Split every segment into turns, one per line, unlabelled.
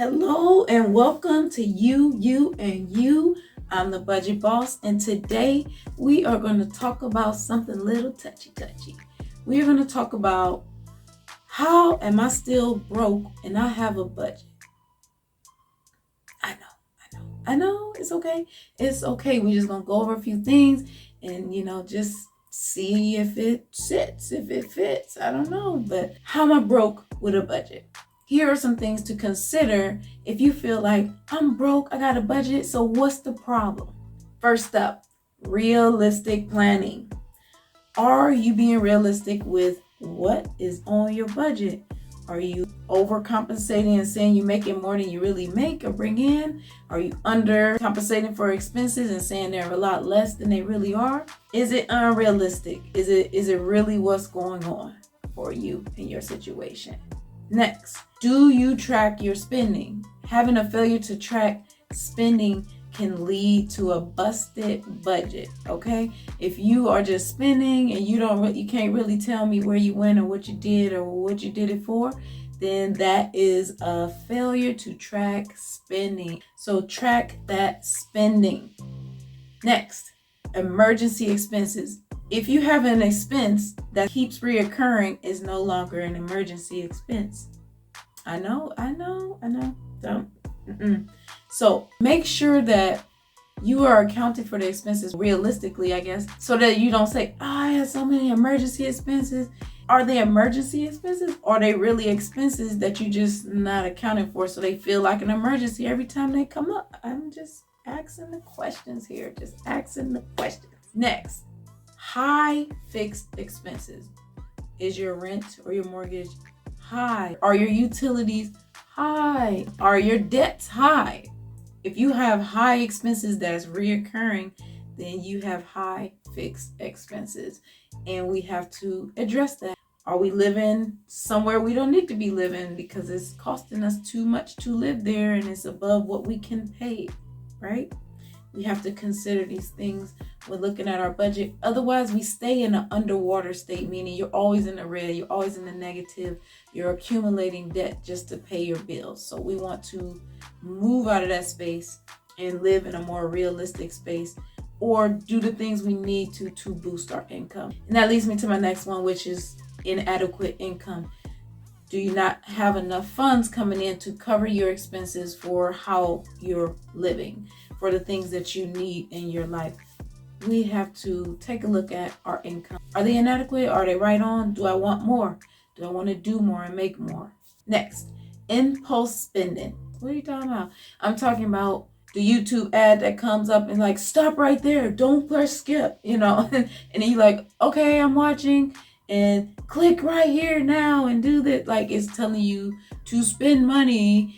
Hello and welcome to You, and You. I'm the Budget Boss, and today we are going to talk about something little touchy. We are going to talk about how am I still broke and I have a budget. I know, it's okay. It's okay. We're just going to go over a few things and, just see if it sits, if it fits. I don't know, but how am I broke with a budget? Here are some things to consider if you feel like I'm broke, I got a budget, so what's the problem? First up, realistic planning. Are you being realistic with what is on your budget? Are you overcompensating and saying you're making more than you really make or bring in? Are you undercompensating for expenses and saying they're a lot less than they really are? Is it unrealistic? Is it really what's going on for you in your situation? Next, do you track your spending? Having a failure to track spending can lead to a busted budget, okay? If you are just spending and you can't really tell me where you went or what you did it for, then that is a failure to track spending. So track that spending. Next, emergency expenses. If you have an expense that keeps reoccurring, it's no longer an emergency expense. I know. So make sure that you are accounting for the expenses realistically, I guess, so that you don't say, I have so many emergency expenses. Are they emergency expenses? Or are they really expenses that you just not accounting for so they feel like an emergency every time they come up? I'm just asking the questions here. Next. High fixed expenses. Is your rent or your mortgage high? Are your utilities high? Are your debts high? If you have high expenses that's reoccurring, then you have high fixed expenses. And we have to address that. Are we living somewhere we don't need to be living because it's costing us too much to live there and it's above what we can pay, right? We have to consider these things when looking at our budget. Otherwise, we stay in an underwater state, meaning you're always in the red, you're always in the negative, you're accumulating debt just to pay your bills. So we want to move out of that space and live in a more realistic space, or do the things we need to boost our income. And that leads me to my next one, which is inadequate income. Do you not have enough funds coming in to cover your expenses for how you're living, for the things that you need in your life? We have to take a look at our income. Are they inadequate? Are they right on? Do I want more? Do I want to do more and make more? Next, impulse spending. What are you talking about? I'm talking about the YouTube ad that comes up and like, stop right there. Don't press skip, and then you're like, okay, I'm watching, and click right here now and do that. Like, it's telling you to spend money.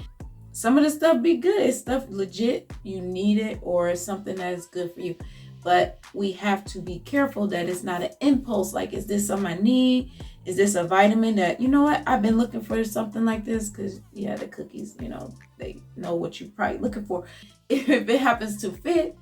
Some of the stuff be good. It's stuff legit. You need it, or it's something that is good for you. But we have to be careful that it's not an impulse. Like, is this something I need? Is this a vitamin that, you know what, I've been looking for something like this? Because, the cookies, they know what you're probably looking for. If it happens to fit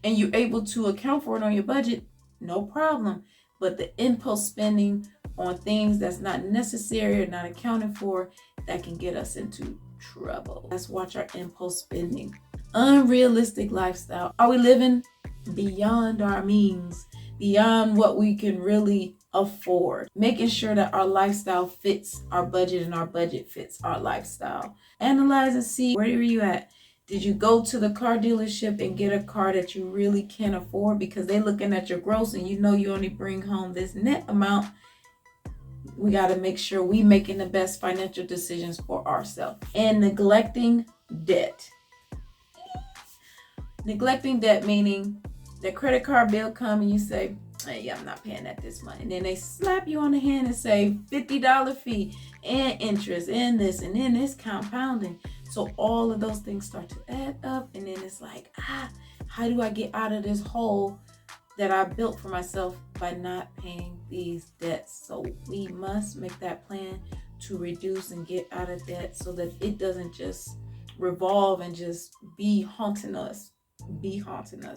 and you're able to account for it on your budget, no problem. But the impulse spending on things that's not necessary or not accounted for, that can get us into trouble. Let's watch our impulse spending. Unrealistic lifestyle. Are we living beyond our means, beyond what we can really afford? Making sure that our lifestyle fits our budget and our budget fits our lifestyle. Analyze and see, where are you at? Did you go to the car dealership and get a car that you really can't afford because they're looking at your gross and you only bring home this net amount? We got to make sure we making the best financial decisions for ourselves. And neglecting debt. Neglecting debt meaning the credit card bill come and you say, hey, I'm not paying that this month. And then they slap you on the hand and say $50 fee and interest and this, and then it's compounding. So all of those things start to add up, and then it's like, how do I get out of this hole that I built for myself by not paying these debts? So we must make that plan to reduce and get out of debt so that it doesn't just revolve and just be haunting us.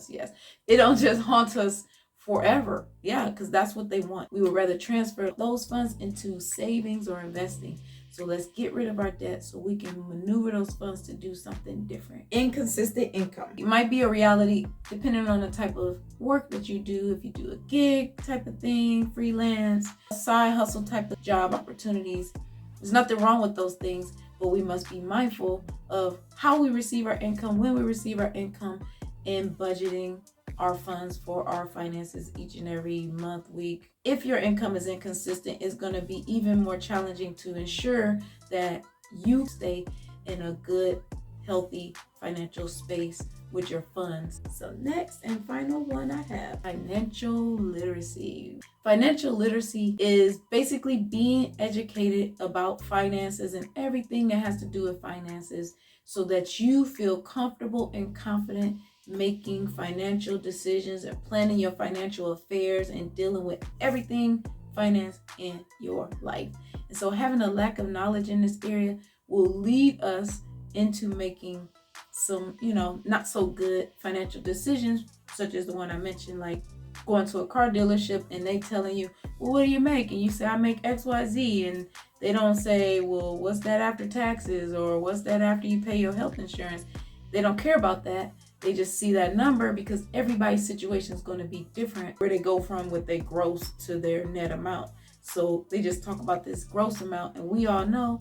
Yes. It don't just haunt us forever. Yeah, because that's what they want. We would rather transfer those funds into savings or investing So let's get rid of our debt so we can maneuver those funds to do something different. Inconsistent income. It might be a reality depending on the type of work that you do. If you do a gig type of thing, freelance, side hustle type of job opportunities, there's nothing wrong with those things, but we must be mindful of how we receive our income, when we receive our income, and budgeting our funds for our finances each and every month, week. If your income is inconsistent, it's going to be even more challenging to ensure that you stay in a good, healthy financial space with your funds. So next and final one I have, financial literacy. Financial literacy is basically being educated about finances and everything that has to do with finances so that you feel comfortable and confident making financial decisions and planning your financial affairs and dealing with everything finance in your life. And so having a lack of knowledge in this area will lead us into making some, not so good financial decisions, such as the one I mentioned, like going to a car dealership and they telling you, well, what do you make? And you say, I make XYZ. And they don't say, well, what's that after taxes? Or what's that after you pay your health insurance? They don't care about that. They just see that number because everybody's situation is going to be different where they go from what they gross to their net amount. So they just talk about this gross amount. And we all know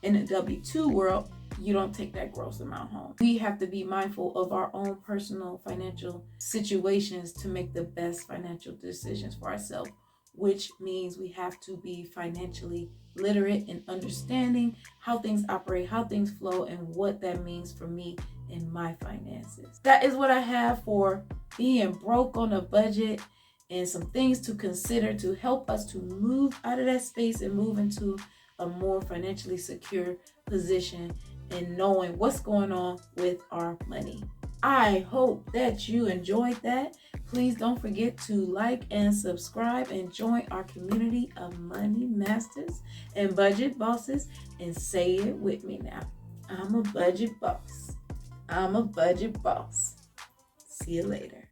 in the W-2 world, you don't take that gross amount home. We have to be mindful of our own personal financial situations to make the best financial decisions for ourselves, which means we have to be financially literate and understanding how things operate, how things flow, and what that means for me in my finances. That is what I have for being broke on a budget and some things to consider to help us to move out of that space and move into a more financially secure position and knowing what's going on with our money. I hope that you enjoyed that. Please don't forget to like and subscribe and join our community of money masters and budget bosses, and say it with me now. I'm a budget boss. I'm a budget boss. See you later.